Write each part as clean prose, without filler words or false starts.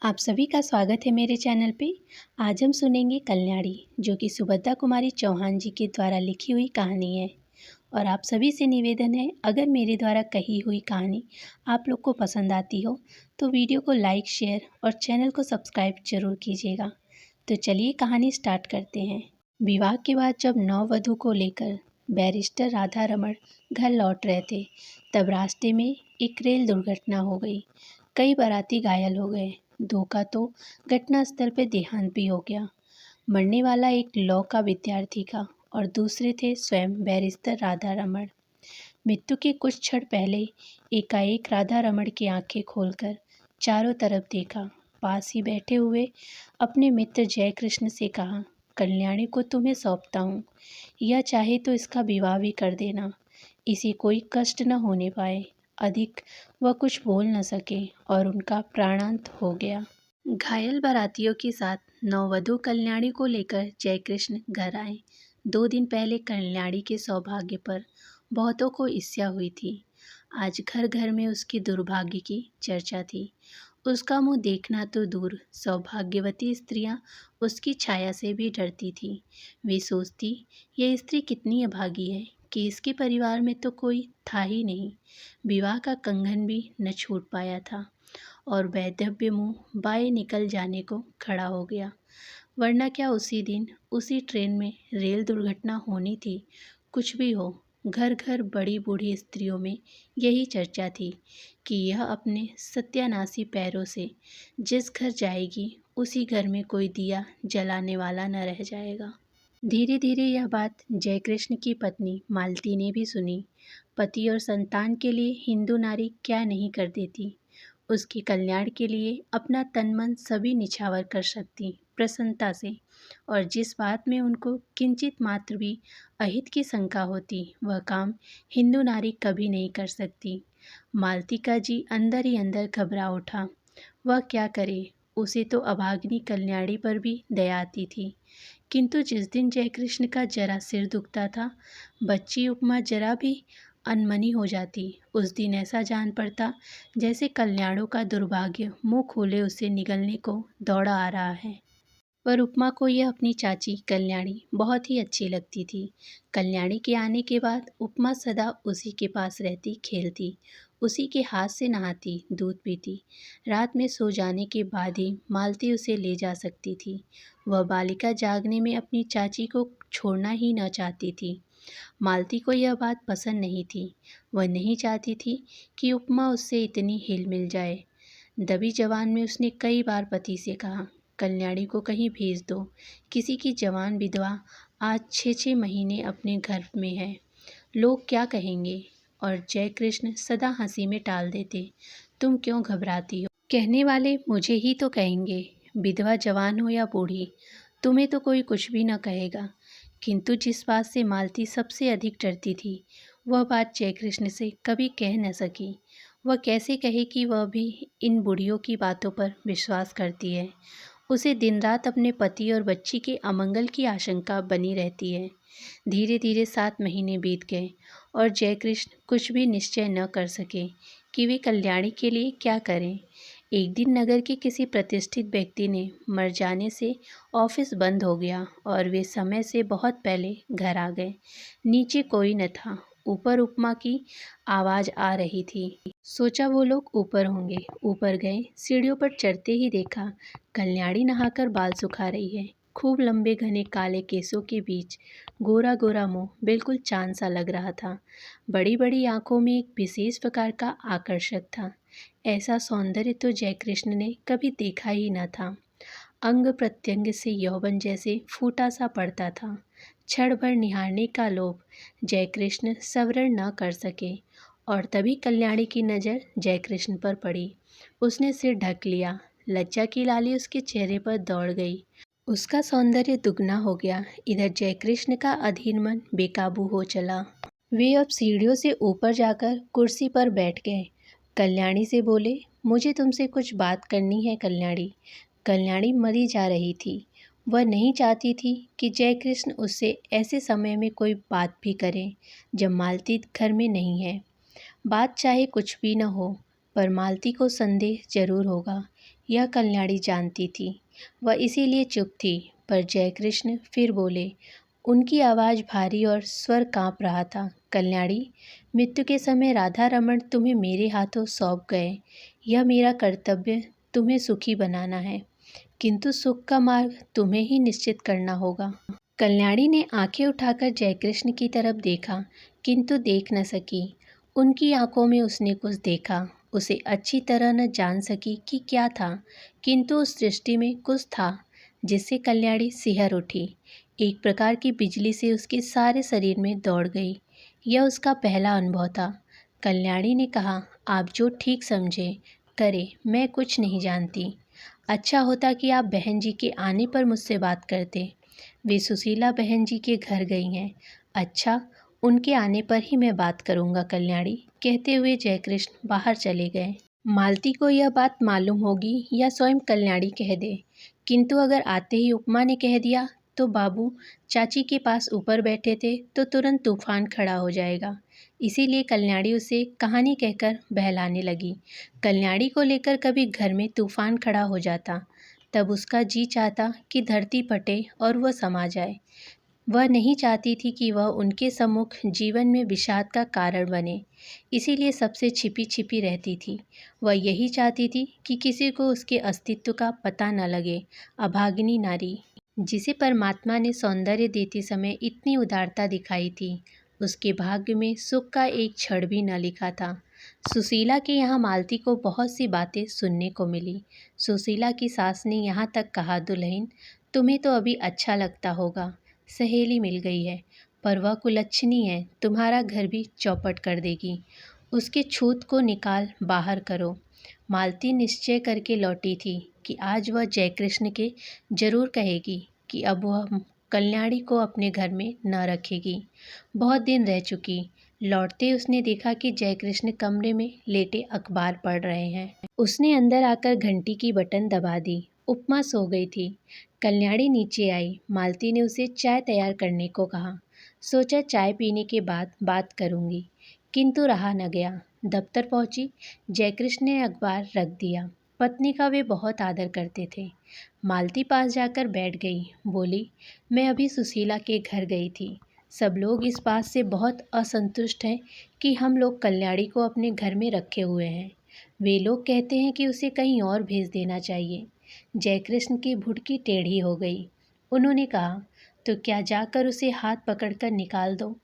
आप सभी का स्वागत है मेरे चैनल पे। आज हम सुनेंगे कल्याणी, जो कि सुभद्रा कुमारी चौहान जी के द्वारा लिखी हुई कहानी है। और आप सभी से निवेदन है, अगर मेरे द्वारा कही हुई कहानी आप लोग को पसंद आती हो तो वीडियो को लाइक, शेयर और चैनल को सब्सक्राइब जरूर कीजिएगा। तो चलिए कहानी स्टार्ट करते हैं। विवाह के बाद जब नववधू को लेकर बैरिस्टर राधा रमण घर लौट रहे थे, तब रास्ते में एक रेल दुर्घटना हो गई। कई बाराती घायल हो गए। दो का तो घटनास्थल पर देहांत भी हो गया। मरने वाला एक लॉ का विद्यार्थी था और दूसरे थे स्वयं बैरिस्टर राधा रमण। मृत्यु के कुछ क्षण पहले एकाएक राधा रमण की आंखें खोलकर चारों तरफ देखा। पास ही बैठे हुए अपने मित्र जयकृष्ण से कहा, कल्याणी को तुम्हें सौंपता हूँ। यह चाहे तो इसका विवाह भी कर देना, इसे कोई कष्ट न होने पाए। अधिक वह कुछ बोल न सके और उनका प्राणांत हो गया। घायल बारातियों के साथ नववधु कल्याणी को लेकर जयकृष्ण घर आए। 2 दिन पहले कल्याणी के सौभाग्य पर बहुतों को ईर्ष्या हुई थी। आज घर घर में उसके दुर्भाग्य की चर्चा थी। उसका मुंह देखना तो दूर, सौभाग्यवती स्त्रियां उसकी छाया से भी डरती थी। वे सोचती, यह स्त्री कितनी अभागी है कि इसके परिवार में तो कोई था ही नहीं। विवाह का कंगन भी न छूट पाया था और वैधव्य मुंह बाएं निकल जाने को खड़ा हो गया। वरना क्या उसी दिन उसी ट्रेन में रेल दुर्घटना होनी थी। कुछ भी हो, घर घर बड़ी बूढ़ी स्त्रियों में यही चर्चा थी कि यह अपने सत्यानाशी पैरों से जिस घर जाएगी उसी घर में कोई दिया जलाने वाला न रह जाएगा। धीरे धीरे यह बात जयकृष्ण की पत्नी मालती ने भी सुनी। पति और संतान के लिए हिंदू नारी क्या नहीं कर देती। उसके कल्याण के लिए अपना तन मन सभी निछावर कर सकती प्रसन्नता से। और जिस बात में उनको किंचित मात्र भी अहित की शंका होती, वह काम हिंदू नारी कभी नहीं कर सकती। मालती का जी अंदर ही अंदर घबरा उठा। वह क्या करे, उसे तो अभागिनी कल्याणी पर भी दया आती थी। किंतु जिस दिन जयकृष्ण का जरा सिर दुखता था, बच्ची उपमा जरा भी अनमनी हो जाती, उस दिन ऐसा जान पड़ता जैसे कल्याणों का दुर्भाग्य मुंह खोले उसे निगलने को दौड़ा आ रहा है। पर उपमा को यह अपनी चाची कल्याणी बहुत ही अच्छी लगती थी। कल्याणी के आने के बाद उपमा सदा उसी के पास रहती, खेलती, उसी के हाथ से नहाती, दूध पीती। रात में सो जाने के बाद ही मालती उसे ले जा सकती थी। वह बालिका जागने में अपनी चाची को छोड़ना ही न चाहती थी। मालती को यह बात पसंद नहीं थी। वह नहीं चाहती थी कि उपमा उससे इतनी हिल मिल जाए। दबी जवान में उसने कई बार पति से कहा, कल्याणी को कहीं भेज दो। किसी की जवान विधवा आज 6-6 महीने अपने घर में है, लोग क्या कहेंगे। और जयकृष्ण सदा हंसी में टाल देते, तुम क्यों घबराती हो, कहने वाले मुझे ही तो कहेंगे। विधवा जवान हो या बूढ़ी, तुम्हें तो कोई कुछ भी न कहेगा। किंतु जिस बात से मालती सबसे अधिक डरती थी, वह बात जयकृष्ण से कभी कह न सकी। वह कैसे कहे कि वह भी इन बुढ़ियों की बातों पर विश्वास करती है। उसे दिन रात अपने पति और बच्ची के अमंगल की आशंका बनी रहती है। धीरे धीरे 7 महीने बीत गए और जयकृष्ण कुछ भी निश्चय न कर सके कि वे कल्याणी के लिए क्या करें। एक दिन नगर के किसी प्रतिष्ठित व्यक्ति ने मर जाने से ऑफिस बंद हो गया और वे समय से बहुत पहले घर आ गए। नीचे कोई न था, ऊपर उपमा की आवाज़ आ रही थी। सोचा वो लोग ऊपर होंगे। ऊपर गए, सीढ़ियों पर चढ़ते ही देखा कल्याणी नहाकर बाल सुखा रही है। खूब लंबे घने काले केसों के बीच गोरा गोरा मुंह बिल्कुल चांद सा लग रहा था। बड़ी बड़ी आंखों में एक विशेष प्रकार का आकर्षक था। ऐसा सौंदर्य तो जयकृष्ण ने कभी देखा ही न था। अंग प्रत्यंग से यौवन जैसे फूटा सा पड़ता था। क्षण भर निहारने का लोभ जयकृष्ण सवरण न कर सके और तभी कल्याणी की नज़र जयकृष्ण पर पड़ी। उसने सिर ढक लिया। लज्जा की लाली उसके चेहरे पर दौड़ गई। उसका सौंदर्य दुगना हो गया। इधर जयकृष्ण का अधीर मन बेकाबू हो चला। वे अब सीढ़ियों से ऊपर जाकर कुर्सी पर बैठ गए। कल्याणी से बोले, मुझे तुमसे कुछ बात करनी है कल्याणी। कल्याणी मरी जा रही थी। वह नहीं चाहती थी कि जयकृष्ण उससे ऐसे समय में कोई बात भी करे जब मालती घर में नहीं है। बात चाहे कुछ भी न हो, पर मालती को संदेह जरूर होगा। यह कल्याणी जानती थी। वह इसीलिए चुप थी, पर जयकृष्ण फिर बोले। उनकी आवाज़ भारी और स्वर काँप रहा था। कल्याणी, मृत्यु के समय राधा रमण तुम्हें मेरे हाथों सौंप गए। यह मेरा कर्तव्य तुम्हें सुखी बनाना है, किंतु सुख का मार्ग तुम्हें ही निश्चित करना होगा। कल्याणी ने आंखें उठाकर जयकृष्ण की तरफ देखा, किंतु देख न सकी। उनकी आंखों में उसने कुछ देखा। उसे अच्छी तरह न जान सकी कि क्या था, किंतु उस दृष्टि में कुछ था जिससे कल्याणी सिहर उठी। एक प्रकार की बिजली से उसके सारे शरीर में दौड़ गई। यह उसका पहला अनुभव था। कल्याणी ने कहा, आप जो ठीक समझे करे, मैं कुछ नहीं जानती। अच्छा होता कि आप बहन जी के आने पर मुझसे बात करते। वे सुशीला बहन जी के घर गई हैं। अच्छा, उनके आने पर ही मैं बात करूंगा कल्याणी, कहते हुए जयकृष्ण बाहर चले गए। मालती को यह बात मालूम होगी या स्वयं कल्याणी कह दे, किंतु अगर आते ही उपमा ने कह दिया तो बाबू चाची के पास ऊपर बैठे थे तो तुरंत तूफान खड़ा हो जाएगा। इसीलिए कल्याणी उसे कहानी कहकर बहलाने लगी। कल्याणी को लेकर कभी घर में तूफान खड़ा हो जाता, तब उसका जी चाहता कि धरती फटे और वह समा जाए। वह नहीं चाहती थी कि वह उनके सम्मुख जीवन में विषाद का कारण बने, इसीलिए सबसे छिपी छिपी रहती थी। वह यही चाहती थी कि किसी को उसके अस्तित्व का पता न लगे। अभागिनी नारी, जिसे परमात्मा ने सौंदर्य देते समय इतनी उदारता दिखाई थी, उसके भाग्य में सुख का एक क्षण भी न लिखा था। सुशीला के यहाँ मालती को बहुत सी बातें सुनने को मिली। सुशीला की सास ने यहाँ तक कहा, दुल्हन, तुम्हें तो अभी अच्छा लगता होगा, सहेली मिल गई है, पर वह कुलच्छनी है, तुम्हारा घर भी चौपट कर देगी। उसके छूत को निकाल बाहर करो। मालती निश्चय करके लौटी थी कि आज वह जयकृष्ण के जरूर कहेगी कि अब वह कल्याणी को अपने घर में न रखेगी। बहुत दिन रह चुकी। लौटते उसने देखा कि जयकृष्ण कमरे में लेटे अखबार पढ़ रहे हैं। उसने अंदर आकर घंटी की बटन दबा दी। उपमा सो गई थी। कल्याणी नीचे आई। मालती ने उसे चाय तैयार करने को कहा। सोचा चाय पीने के बाद बात करूंगी, किंतु रहा न गया। दफ्तर पहुंची। जयकृष्ण ने अखबार रख दिया। पत्नी का वे बहुत आदर करते थे। मालती पास जाकर बैठ गई। बोली, मैं अभी सुशीला के घर गई थी। सब लोग इस बात से बहुत असंतुष्ट हैं कि हम लोग कल्याणी को अपने घर में रखे हुए हैं। वे लोग कहते हैं कि उसे कहीं और भेज देना चाहिए। जयकृष्ण की भुड़की टेढ़ी हो गई। उन्होंने कहा, तो क्या जाकर उसे हाथ पकड़कर निकाल दो।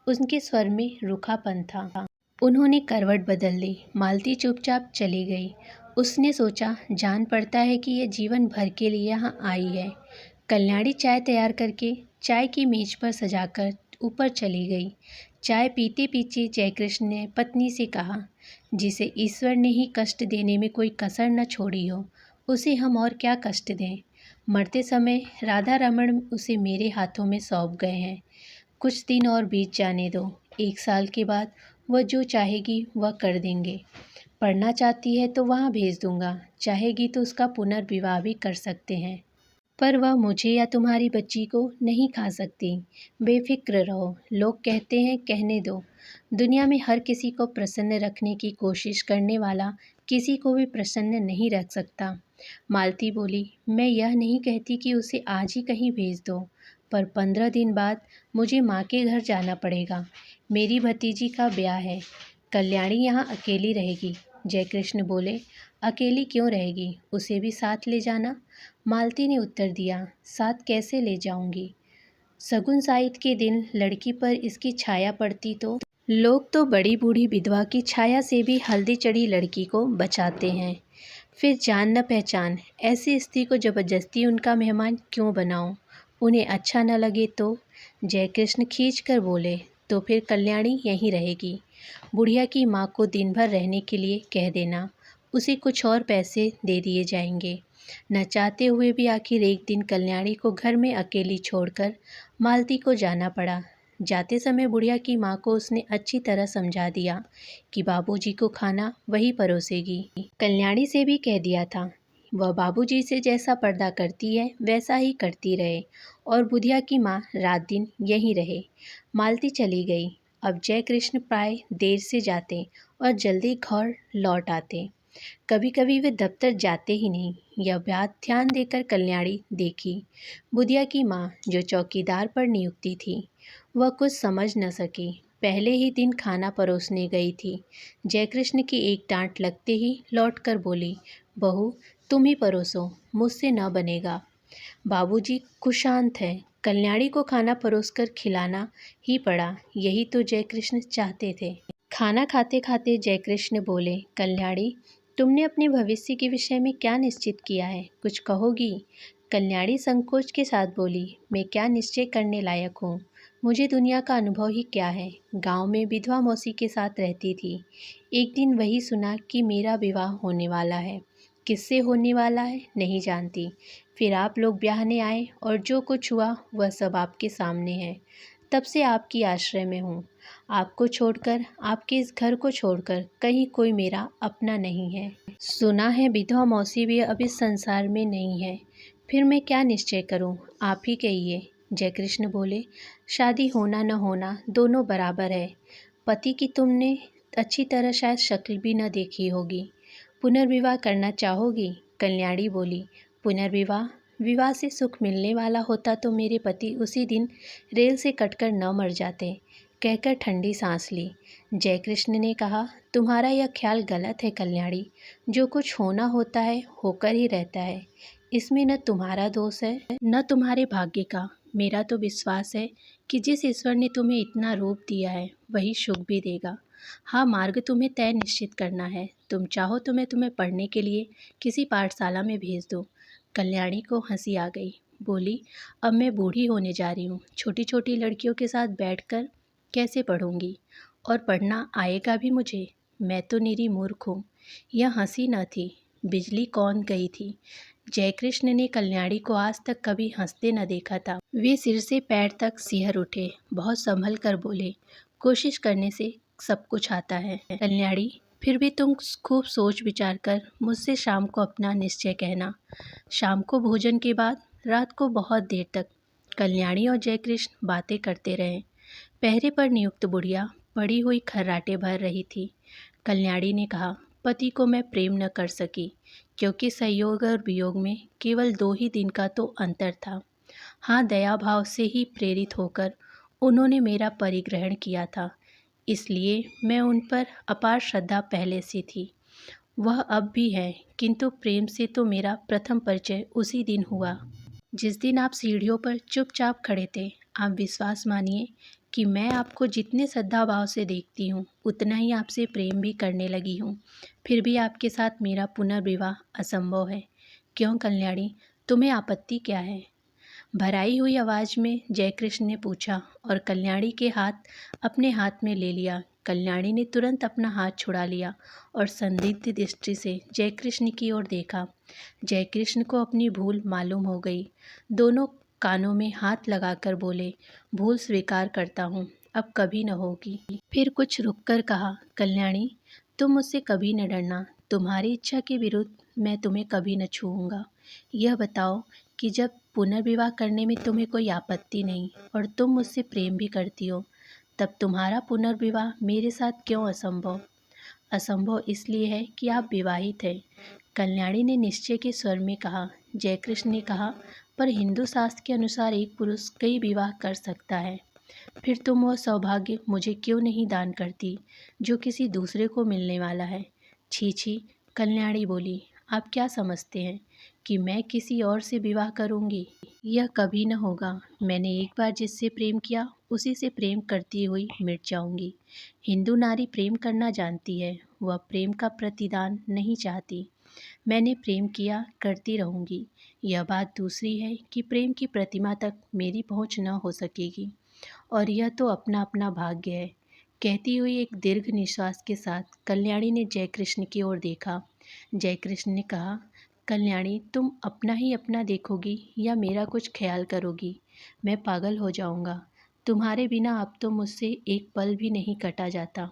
उनके स्वर में रूखापन था। उन्होंने करवट बदल ली। मालती चुपचाप चली गई। उसने सोचा, जान पड़ता है कि यह जीवन भर के लिए यहाँ आई है। कल्याणी चाय तैयार करके चाय की मेज पर सजाकर ऊपर चली गई। चाय पीते पीते जयकृष्ण ने पत्नी से कहा, जिसे ईश्वर ने ही कष्ट देने में कोई कसर न छोड़ी हो, उसे हम और क्या कष्ट दें। मरते समय राधा रमण उसे मेरे हाथों में सौंप गए हैं। कुछ दिन और बीत जाने दो। 1 साल के बाद वह जो चाहेगी वह कर देंगे। पढ़ना चाहती है तो वहाँ भेज दूंगा, चाहेगी तो उसका पुनर्विवाह भी कर सकते हैं, पर वह मुझे या तुम्हारी बच्ची को नहीं खा सकती। बेफिक्र रहो। लोग कहते हैं, कहने दो। दुनिया में हर किसी को प्रसन्न रखने की कोशिश करने वाला किसी को भी प्रसन्न नहीं रख सकता। मालती बोली, मैं यह नहीं कहती कि उसे आज ही कहीं भेज दो, पर 15 दिन बाद मुझे माँ के घर जाना पड़ेगा। मेरी भतीजी का ब्याह है। कल्याणी यहाँ अकेली रहेगी। जयकृष्ण बोले, अकेली क्यों रहेगी, उसे भी साथ ले जाना। मालती ने उत्तर दिया, साथ कैसे ले जाऊंगी। सगुन साइत के दिन लड़की पर इसकी छाया पड़ती तो लोग तो बड़ी बूढ़ी विधवा की छाया से भी हल्दी चढ़ी लड़की को बचाते हैं। फिर जान न पहचान ऐसी स्त्री को जबरदस्ती उनका मेहमान क्यों बनाओ, उन्हें अच्छा न लगे तो। जयकृष्ण खींच कर बोले, तो फिर कल्याणी यहीं रहेगी। बुढ़िया की माँ को दिन भर रहने के लिए कह देना, उसे कुछ और पैसे दे दिए जाएंगे। न चाहते हुए भी आखिर एक दिन कल्याणी को घर में अकेली छोड़कर मालती को जाना पड़ा। जाते समय बुढ़िया की माँ को उसने अच्छी तरह समझा दिया कि बाबूजी को खाना वही परोसेगी। कल्याणी से भी कह दिया था, वह बाबूजी से जैसा पर्दा करती है वैसा ही करती रहे, और बुढ़िया की माँ रात दिन यहीं रहे। मालती चली गई। अब जयकृष्ण प्राय देर से जाते और जल्दी घर लौट आते। कभी कभी वे दफ्तर जाते ही नहीं। यह बात ध्यान देकर कल्याणी देखी। बुधिया की माँ जो चौकीदार पर नियुक्ति थी, वह कुछ समझ न सकी। पहले ही दिन खाना परोसने गई थी। जयकृष्ण की एक डांट लगते ही लौटकर बोली, बहू तुम ही परोसो, मुझसे न बनेगा। बाबूजी कुशांत है। कल्याणी को खाना परोसकर खिलाना ही पड़ा। यही तो जयकृष्ण चाहते थे। खाना खाते खाते जयकृष्ण बोले, कल्याणी तुमने अपने भविष्य के विषय में क्या निश्चित किया है, कुछ कहोगी? कल्याणी संकोच के साथ बोली, मैं क्या निश्चय करने लायक हूँ? मुझे दुनिया का अनुभव ही क्या है। गांव में विधवा मौसी के साथ रहती थी। एक दिन वही सुना कि मेरा विवाह होने वाला है। किससे होने वाला है नहीं जानती। फिर आप लोग ब्याहने आए और जो कुछ हुआ वह सब आपके सामने है। तब से आपकी आश्रय में हूँ। आपको छोड़कर, आपके इस घर को छोड़कर कहीं कोई मेरा अपना नहीं है। सुना है विधवा मौसी भी अब इस संसार में नहीं है। फिर मैं क्या निश्चय करूं? आप ही कहिए। जयकृष्ण बोले, शादी होना न होना दोनों बराबर है। पति की तुमने अच्छी तरह शायद शक्ल भी न देखी होगी। पुनर्विवाह करना चाहोगी? कल्याणी बोली, पुनर्विवाह? विवाह से सुख मिलने वाला होता तो मेरे पति उसी दिन रेल से कटकर न मर जाते। कहकर ठंडी सांस ली। जयकृष्ण ने कहा, तुम्हारा यह ख्याल गलत है कल्याणी। जो कुछ होना होता है होकर ही रहता है। इसमें न तुम्हारा दोष है न तुम्हारे भाग्य का। मेरा तो विश्वास है कि जिस ईश्वर ने तुम्हें इतना रूप दिया है वही सुख भी देगा। हाँ, मार्ग तुम्हें तय निश्चित करना है। तुम चाहो तो मैं तुम्हें पढ़ने के लिए किसी पाठशाला में भेज दूँ। कल्याणी को हंसी आ गई। बोली, अब मैं बूढ़ी होने जा रही हूँ। छोटी छोटी लड़कियों के साथ बैठकर कैसे पढ़ूंगी? और पढ़ना आएगा भी मुझे? मैं तो निरी मूर्ख हूँ। यह हंसी न थी, बिजली कौन गई थी। जयकृष्ण ने कल्याणी को आज तक कभी हंसते न देखा था। वे सिर से पैर तक सिहर उठे। बहुत संभल कर बोले, कोशिश करने से सब कुछ आता है। कल्याणी, फिर भी तुम खूब सोच विचार कर मुझसे शाम को अपना निश्चय कहना। शाम को भोजन के बाद रात को बहुत देर तक कल्याणी और जयकृष्ण बातें करते रहे। पहरे पर नियुक्त बुढ़िया पड़ी हुई खर्राटे भर रही थी। कल्याणी ने कहा, पति को मैं प्रेम न कर सकी क्योंकि संयोग और वियोग में केवल 2 ही दिन का तो अंतर था। हाँ, दया भाव से ही प्रेरित होकर उन्होंने मेरा परिग्रहण किया था। इसलिए मैं उन पर अपार श्रद्धा पहले से थी। वह अब भी है, किंतु प्रेम से तो मेरा प्रथम परिचय उसी दिन हुआ जिस दिन आप सीढ़ियों पर चुपचाप खड़े थे। आप विश्वास मानिए कि मैं आपको जितने श्रद्धा भाव से देखती हूँ उतना ही आपसे प्रेम भी करने लगी हूँ। फिर भी आपके साथ मेरा पुनर्विवाह असंभव है। क्यों कल्याणी, तुम्हें आपत्ति क्या है? भराई हुई आवाज़ में जयकृष्ण ने पूछा और कल्याणी के हाथ अपने हाथ में ले लिया। कल्याणी ने तुरंत अपना हाथ छुड़ा लिया और संदिग्ध दृष्टि से जयकृष्ण की ओर देखा। जयकृष्ण को अपनी भूल मालूम हो गई। दोनों कानों में हाथ लगाकर बोले, भूल स्वीकार करता हूँ, अब कभी न होगी। फिर कुछ रुककर कहा, कल्याणी तुम मुझसे कभी न डरना। तुम्हारी इच्छा के विरुद्ध मैं तुम्हें कभी न छूऊंगा। यह बताओ कि जब पुनर्विवाह करने में तुम्हें कोई आपत्ति नहीं और तुम मुझसे प्रेम भी करती हो, तब तुम्हारा पुनर्विवाह मेरे साथ क्यों असंभव? असंभव इसलिए है कि आप विवाहित हैं। कल्याणी ने निश्चय के स्वर में कहा। जयकृष्ण ने कहा, पर हिंदू शास्त्र के अनुसार एक पुरुष कई विवाह कर सकता है। फिर तुम वह सौभाग्य मुझे क्यों नहीं दान करती जो किसी दूसरे को मिलने वाला है? छी छी, कल्याणी बोली, आप क्या समझते हैं कि मैं किसी और से विवाह करूंगी? यह कभी न होगा। मैंने एक बार जिससे प्रेम किया उसी से प्रेम करती हुई मिट जाऊंगी। हिंदू नारी प्रेम करना जानती है, वह प्रेम का प्रतिदान नहीं चाहती। मैंने प्रेम किया, करती रहूंगी। यह बात दूसरी है कि प्रेम की प्रतिमा तक मेरी पहुंच न हो सकेगी और यह तो अपना अपना भाग्य है। कहती हुई एक दीर्घ निश्वास के साथ कल्याणी ने जयकृष्ण की ओर देखा। जयकृष्ण ने कहा, कल्याणी तुम अपना ही अपना देखोगी या मेरा कुछ ख्याल करोगी? मैं पागल हो जाऊंगा। तुम्हारे बिना अब तो मुझसे एक पल भी नहीं कटा जाता।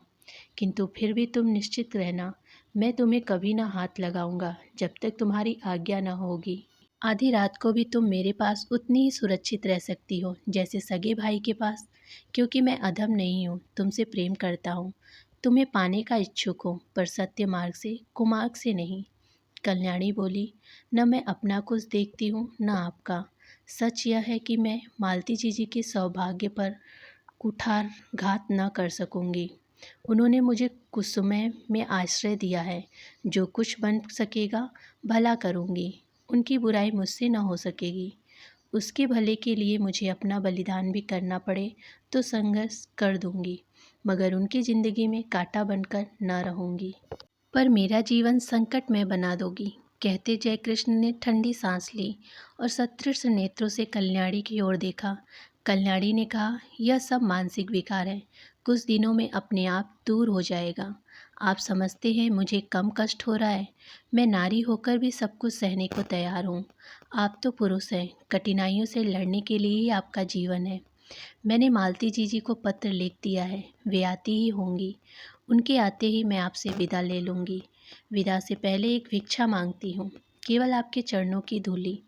किंतु फिर भी तुम निश्चित रहना, मैं तुम्हें कभी ना हाथ लगाऊंगा जब तक तुम्हारी आज्ञा न होगी। आधी रात को भी तुम मेरे पास उतनी ही सुरक्षित रह सकती हो जैसे सगे भाई के पास, क्योंकि मैं अधम नहीं हूँ, तुमसे प्रेम करता हूँ। तुम्हें पाने का इच्छुक हूँ, पर सत्य मार्ग से, कुमार्ग से नहीं। कल्याणी बोली, न मैं अपना कुछ देखती हूँ न आपका। सच यह है कि मैं मालती जीजी के सौभाग्य पर कुठारघात न कर सकूंगी। उन्होंने मुझे कुसुमय में आश्रय दिया है। जो कुछ बन सकेगा भला करूंगी। उनकी बुराई मुझसे न हो सकेगी। उसके भले के लिए मुझे अपना बलिदान भी करना पड़े तो संघर्ष कर दूंगी, मगर उनकी ज़िंदगी में कांटा बनकर न रहूंगी। पर मेरा जीवन संकट में बना दोगी, कहते जय कृष्ण ने ठंडी सांस ली और सतृष्ण नेत्रों से कल्याणी की ओर देखा। कल्याणी ने कहा, यह सब मानसिक विकार है, कुछ दिनों में अपने आप दूर हो जाएगा। आप समझते हैं मुझे कम कष्ट हो रहा है? मैं नारी होकर भी सब कुछ सहने को तैयार हूँ। आप तो पुरुष हैं, कठिनाइयों से लड़ने के लिए ही आपका जीवन है। मैंने मालती जीजी को पत्र लिख दिया है, वे आती ही होंगी। उनके आते ही मैं आपसे विदा ले लूँगी। विदा से पहले एक भिक्षा मांगती हूँ, केवल आपके चरणों की धूली,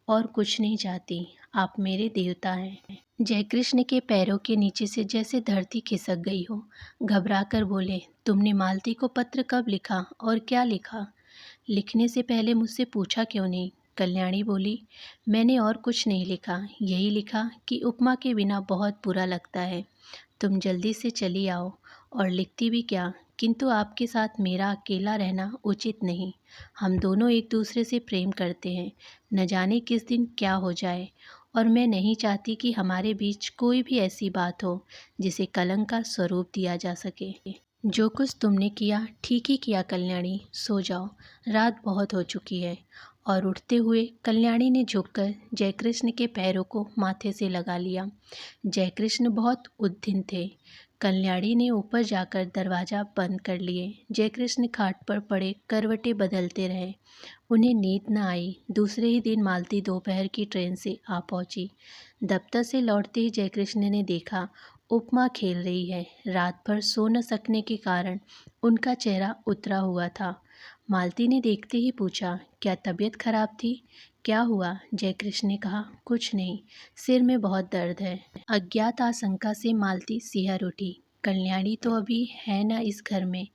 और कुछ नहीं चाहती। आप मेरे देवता हैं। जयकृष्ण के पैरों के नीचे से जैसे धरती खिसक गई हो। घबरा कर बोले, तुमने मालती को पत्र कब लिखा और क्या लिखा? लिखने से पहले मुझसे पूछा क्यों नहीं? कल्याणी बोली, मैंने और कुछ नहीं लिखा, यही लिखा कि उपमा के बिना बहुत बुरा लगता है, तुम जल्दी से चली आओ। और लिखती भी क्या, किंतु आपके साथ मेरा अकेला रहना उचित नहीं। हम दोनों एक दूसरे से प्रेम करते हैं, न जाने किस दिन क्या हो जाए, और मैं नहीं चाहती कि हमारे बीच कोई भी ऐसी बात हो जिसे कलंक का स्वरूप दिया जा सके। जो कुछ तुमने किया ठीक ही किया कल्याणी, सो जाओ, रात बहुत हो चुकी है। और उठते हुए कल्याणी ने झुककर जयकृष्ण के पैरों को माथे से लगा लिया। जयकृष्ण बहुत उद्विग्न थे। कल्याणी ने ऊपर जाकर दरवाज़ा बंद कर लिए। जयकृष्ण खाट पर पड़े करवटें बदलते रहे। उन्हें नींद न आई। दूसरे ही दिन मालती दोपहर की ट्रेन से आ पहुंची। दफ्तर से लौटते ही जयकृष्ण ने देखा उपमा खेल रही है। रात भर सो न सकने के कारण उनका चेहरा उतरा हुआ था। मालती ने देखते ही पूछा, क्या तबीयत खराब थी? क्या हुआ? जयकृष्ण ने कहा, कुछ नहीं, सिर में बहुत दर्द है। अज्ञात आशंका से मालती सिहर उठी। कल्याणी तो अभी है न इस घर में?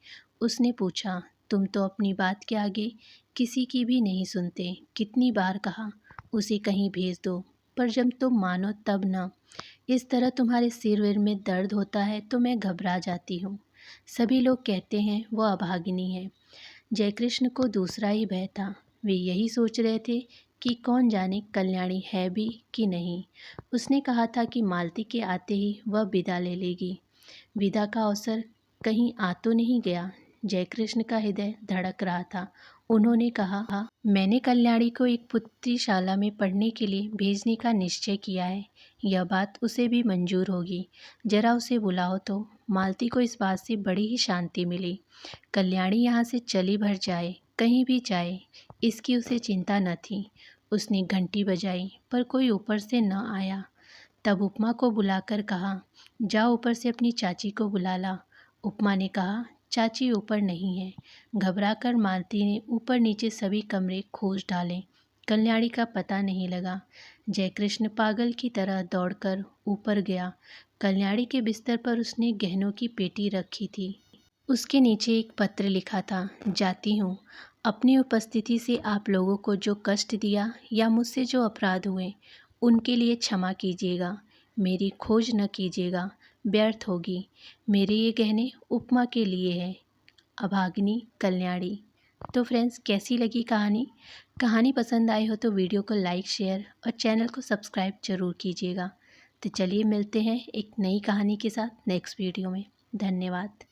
उसने पूछा, तुम तो अपनी बात के आगे किसी की भी नहीं सुनते। कितनी बार कहा उसे कहीं भेज दो, पर जब तुम मानो तब ना। इस तरह तुम्हारे सिर विर में दर्द होता है तो मैं घबरा जाती हूँ। सभी लोग कहते हैं वो अभागिनी है। जयकृष्ण को दूसरा ही भय था। वे यही सोच रहे थे कि कौन जाने कल्याणी है भी कि नहीं। उसने कहा था कि मालती के आते ही वह विदा ले लेगी। विदा का अवसर कहीं आ तो नहीं गया? जयकृष्ण का हृदय धड़क रहा था। उन्होंने कहा, मैंने कल्याणी को एक पुत्रीशाला में पढ़ने के लिए भेजने का निश्चय किया है। यह बात उसे भी मंजूर होगी। जरा उसे बुलाओ तो। मालती को इस बात से बड़ी ही शांति मिली। कल्याणी यहाँ से चली भर जाए, कहीं भी जाए, इसकी उसे चिंता न थी। उसने घंटी बजाई, पर कोई ऊपर से न आया। तब उपमा को बुलाकर कहा, जाओ ऊपर से अपनी चाची को बुला ला। उपमा ने कहा, चाची ऊपर नहीं है। घबराकर मालती ने ऊपर नीचे सभी कमरे खोज डाले। कल्याणी का पता नहीं लगा। जयकृष्ण पागल की तरह दौड़कर ऊपर गया। कल्याणी के बिस्तर पर उसने गहनों की पेटी रखी थी। उसके नीचे एक पत्र लिखा था, जाती हूँ। अपनी उपस्थिति से आप लोगों को जो कष्ट दिया या मुझसे जो अपराध हुए उनके लिए क्षमा कीजिएगा। मेरी खोज न कीजिएगा, व्यर्थ होगी। मेरे ये गहने उपमा के लिए है। अभागिनी कल्याणी। तो फ्रेंड्स, कैसी लगी कहानी? कहानी पसंद आई हो तो वीडियो को लाइक, शेयर और चैनल को सब्सक्राइब जरूर कीजिएगा। तो चलिए मिलते हैं एक नई कहानी के साथ नेक्स्ट वीडियो में। धन्यवाद।